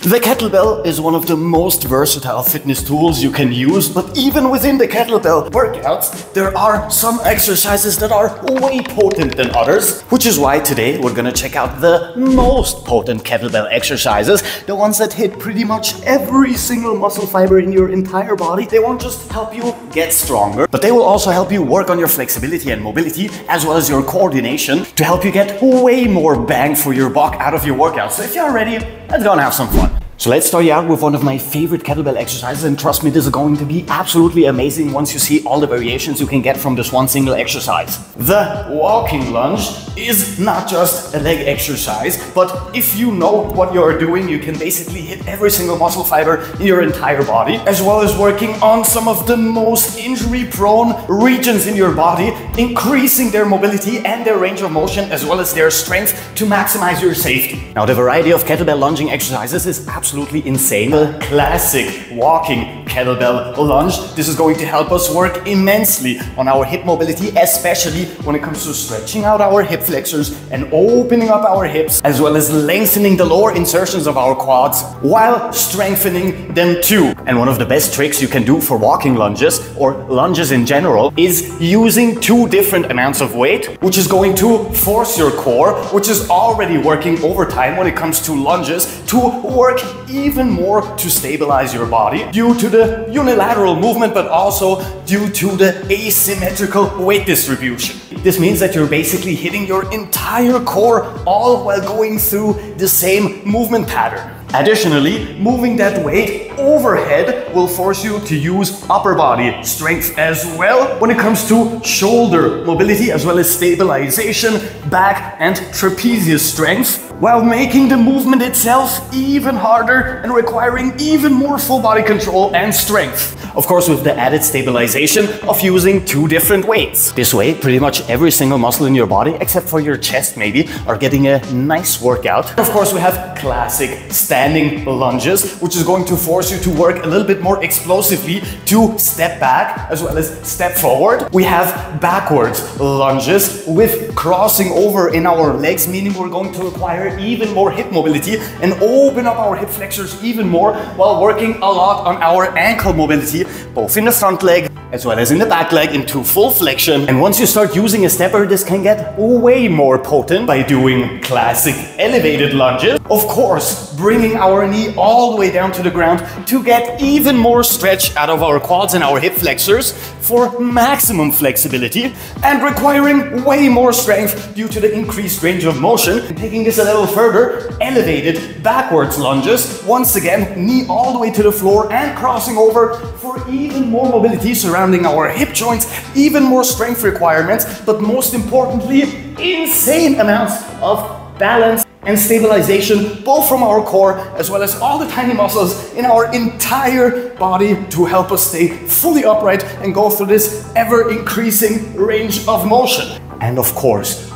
The kettlebell is one of the most versatile fitness tools you can use, but even within the kettlebell workouts, there are some exercises that are way potent than others, which is why today we're gonna check out the most potent kettlebell exercises, the ones that hit pretty much every single muscle fiber in your entire body. They won't just help you get stronger, but they will also help you work on your flexibility and mobility, as well as your coordination, to help you get way more bang for your buck out of your workout. So if you're ready, let's go and have some fun. So let's start you out with one of my favorite kettlebell exercises, and trust me, this is going to be absolutely amazing once you see all the variations you can get from this one single exercise. The walking lunge is not just a leg exercise, but if you know what you're doing, you can basically hit every single muscle fiber in your entire body, as well as working on some of the most injury-prone regions in your body, increasing their mobility and their range of motion, as well as their strength to maximize your safety. Now, the variety of kettlebell lunging exercises is absolutely insane. The classic walking kettlebell lunge. This is going to help us work immensely on our hip mobility, especially when it comes to stretching out our hip flexors and opening up our hips, as well as lengthening the lower insertions of our quads while strengthening them too. And one of the best tricks you can do for walking lunges, or lunges in general, is using two different amounts of weight, which is going to force your core, which is already working overtime when it comes to lunges, to work even more to stabilize your body due to the unilateral movement, but also due to the asymmetrical weight distribution. This means that you're basically hitting your entire core all while going through the same movement pattern. Additionally, moving that weight overhead will force you to use upper body strength as well when it comes to shoulder mobility, as well as stabilization, back and trapezius strength, while making the movement itself even harder and requiring even more full body control and strength. Of course, with the added stabilization of using two different weights. This way, pretty much every single muscle in your body, except for your chest maybe, are getting a nice workout. Of course, we have classic standing lunges, which is going to force you to work a little bit more explosively to step back as well as step forward. We have backwards lunges with crossing over in our legs, meaning we're going to require even more hip mobility and open up our hip flexors even more, while working a lot on our ankle mobility, both in the front leg as well as in the back leg into full flexion. And once you start using a stepper, this can get way more potent by doing classic elevated lunges. Of course, bringing our knee all the way down to the ground to get even more stretch out of our quads and our hip flexors for maximum flexibility, and requiring way more strength due to the increased range of motion. Taking this a little further, elevated backwards lunges, once again, knee all the way to the floor and crossing over for even more mobility surrounding our hip joints, even more strength requirements, but most importantly, insane amounts of balance and stabilization, both from our core as well as all the tiny muscles in our entire body, to help us stay fully upright and go through this ever increasing range of motion. And of course,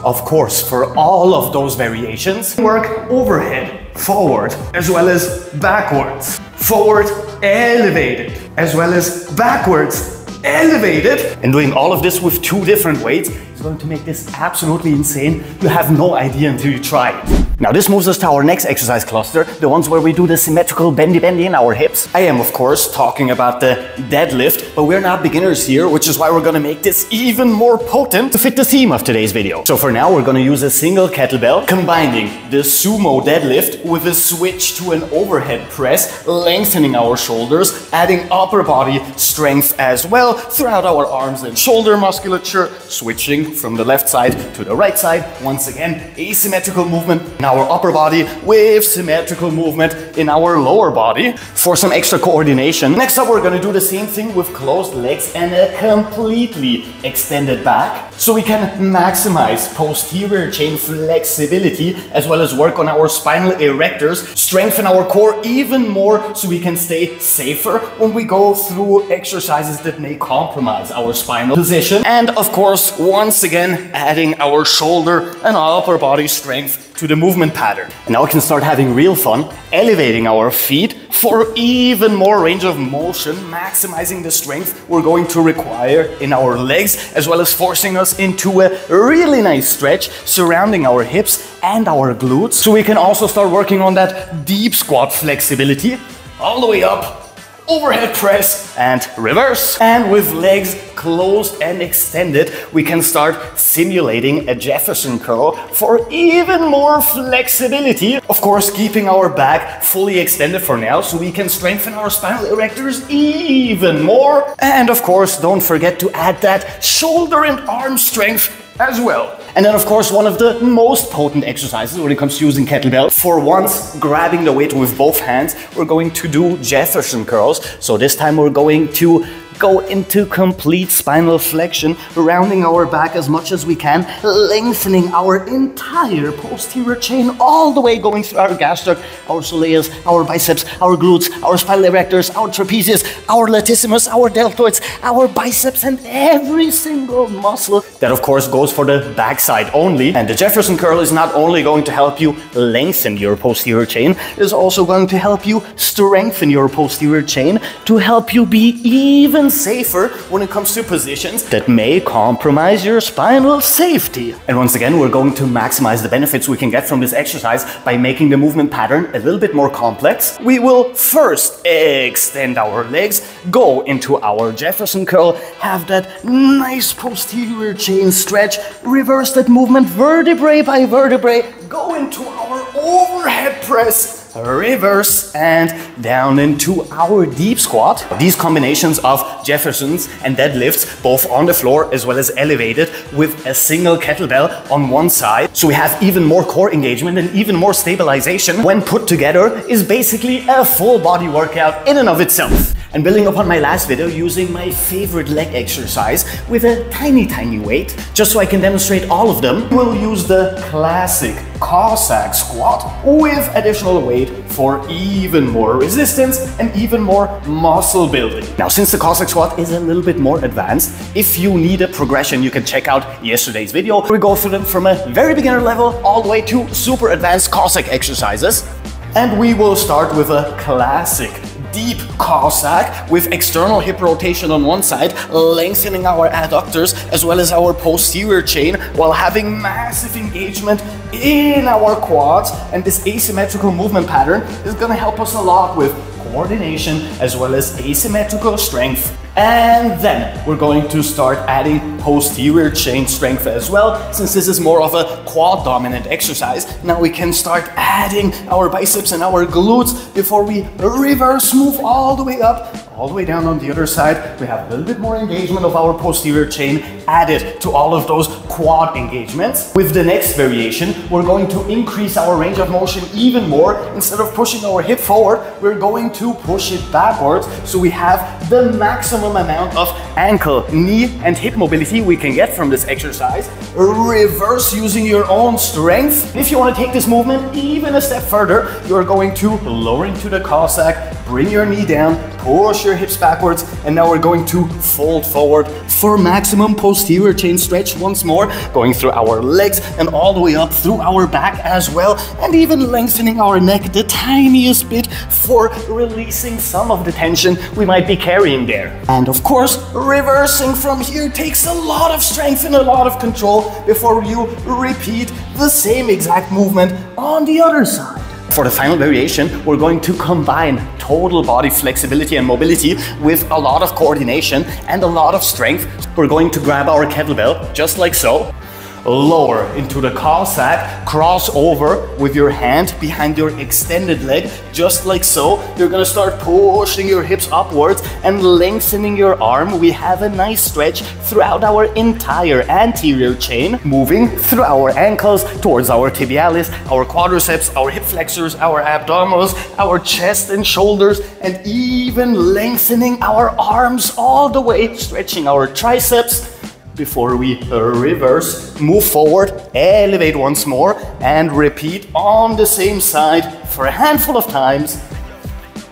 for all of those variations, work overhead, forward, as well as backwards. Forward, elevated, as well as backwards, elevated. And doing all of this with two different weights is going to make this absolutely insane. You have no idea until you try it. Now this moves us to our next exercise cluster, the ones where we do the symmetrical bendy in our hips. I am of course talking about the deadlift, but we're not beginners here, which is why we're gonna make this even more potent to fit the theme of today's video. So for now, we're gonna use a single kettlebell, combining the sumo deadlift with a switch to an overhead press, lengthening our shoulders, adding upper body strength as well throughout our arms and shoulder musculature, switching from the left side to the right side. Once again, asymmetrical movement in our upper body with symmetrical movement in our lower body for some extra coordination. Next up, we're gonna do the same thing with closed legs and a completely extended back, so we can maximize posterior chain flexibility, as well as work on our spinal erectors, strengthen our core even more so we can stay safer when we go through exercises that may compromise our spinal position. And of course, once again, adding our shoulder and upper body strength to the movement pattern. And now we can start having real fun, elevating our feet, For even more range of motion, maximizing the strength we're going to require in our legs, as well as forcing us into a really nice stretch surrounding our hips and our glutes. So we can also start working on that deep squat flexibility, all the way up, overhead press and reverse. And with legs closed and extended, we can start simulating a Jefferson curl for even more flexibility. Of course, keeping our back fully extended for now, so we can strengthen our spinal erectors even more. And of course, don't forget to add that shoulder and arm strength as well. And then of course, one of the most potent exercises when it comes to using kettlebell, for once grabbing the weight with both hands, we're going to do Jefferson curls. So this time we're going to go into complete spinal flexion, rounding our back as much as we can, lengthening our entire posterior chain all the way, going through our gastroc, our soleus, our biceps, our glutes, our spinal erectors, our trapezius, our latissimus, our deltoids, our biceps, and every single muscle. That of course goes for the backside only. And the Jefferson curl is not only going to help you lengthen your posterior chain, it is also going to help you strengthen your posterior chain to help you be even safer when it comes to positions that may compromise your spinal safety. And once again, we're going to maximize the benefits we can get from this exercise by making the movement pattern a little bit more complex. We will first extend our legs, go into our Jefferson curl, have that nice posterior chain stretch, reverse that movement vertebrae by vertebrae, go into our overhead press, reverse, and down into our deep squat. These combinations of Jeffersons and deadlifts, both on the floor as well as elevated with a single kettlebell on one side, so we have even more core engagement and even more stabilization, when put together is basically a full body workout in and of itself. And building upon my last video, using my favorite leg exercise with a tiny weight, just so I can demonstrate all of them, we'll use the classic cossack squat with additional weight for even more resistance and even more muscle building. Now, since the cossack squat is a little bit more advanced, if you need a progression, you can check out yesterday's video. We go through them from a very beginner level all the way to super advanced cossack exercises. And we will start with a classic deep cossack with external hip rotation on one side, lengthening our adductors as well as our posterior chain while having massive engagement in our quads. And this asymmetrical movement pattern is going to help us a lot with coordination as well as asymmetrical strength. And then we're going to start adding posterior chain strength as well. Since this is more of a quad dominant exercise, now we can start adding our biceps and our glutes before we reverse move all the way up, all the way down on the other side. We have a little bit more engagement of our posterior chain added to all of those quad engagements. With the next variation, we're going to increase our range of motion even more. Instead of pushing our hip forward, we're going to push it backwards, so we have the maximum amount of ankle, knee, and hip mobility we can get from this exercise. Reverse using your own strength. If you want to take this movement even a step further, you're going to lower into the cossack, bring your knee down, push your hips backwards, and now we're going to fold forward for maximum posterior chain stretch once more, going through our legs and all the way up through our back as well, and even lengthening our neck the tiniest bit for releasing some of the tension we might be carrying there. And of course, reversing from here takes a lot of strength and a lot of control before you repeat the same exact movement on the other side. For the final variation, we're going to combine total body flexibility and mobility with a lot of coordination and a lot of strength. We're going to grab our kettlebell, just like so, lower into the cossack, cross over with your hand behind your extended leg, just like so. You're gonna start pushing your hips upwards and lengthening your arm. We have a nice stretch throughout our entire anterior chain, moving through our ankles towards our tibialis, our quadriceps, our hip flexors, our abdominals, our chest and shoulders, and even lengthening our arms all the way, stretching our triceps, before we reverse, move forward, elevate once more, and repeat on the same side for a handful of times,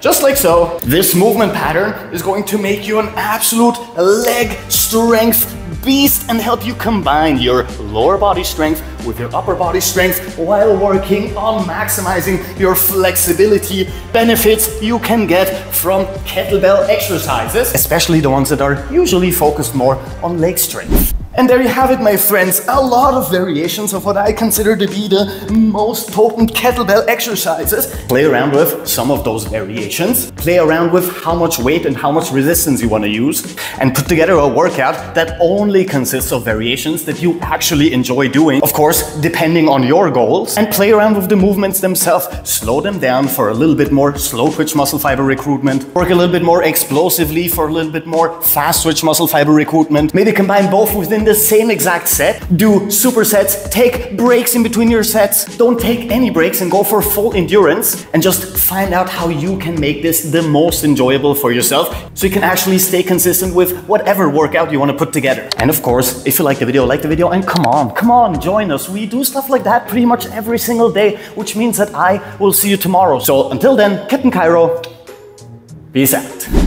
just like so. This movement pattern is going to make you an absolute leg strength beast and help you combine your lower body strength with your upper body strength while working on maximizing your flexibility benefits you can get from kettlebell exercises, especially the ones that are usually focused more on leg strength. And there you have it, my friends, a lot of variations of what I consider to be the most potent kettlebell exercises. Play around with some of those variations, play around with how much weight and how much resistance you want to use, and put together a workout that only consists of variations that you actually enjoy doing, of course, depending on your goals, and play around with the movements themselves. Slow them down for a little bit more slow twitch muscle fiber recruitment, work a little bit more explosively for a little bit more fast twitch muscle fiber recruitment, maybe combine both within the same exact set, do supersets, take breaks in between your sets, don't take any breaks and go for full endurance, and just find out how you can make this the most enjoyable for yourself so you can actually stay consistent with whatever workout you want to put together. And of course, if you like the video and come on, join us. We do stuff like that pretty much every single day, which means that I will see you tomorrow. So until then, Captain Cairo, peace out.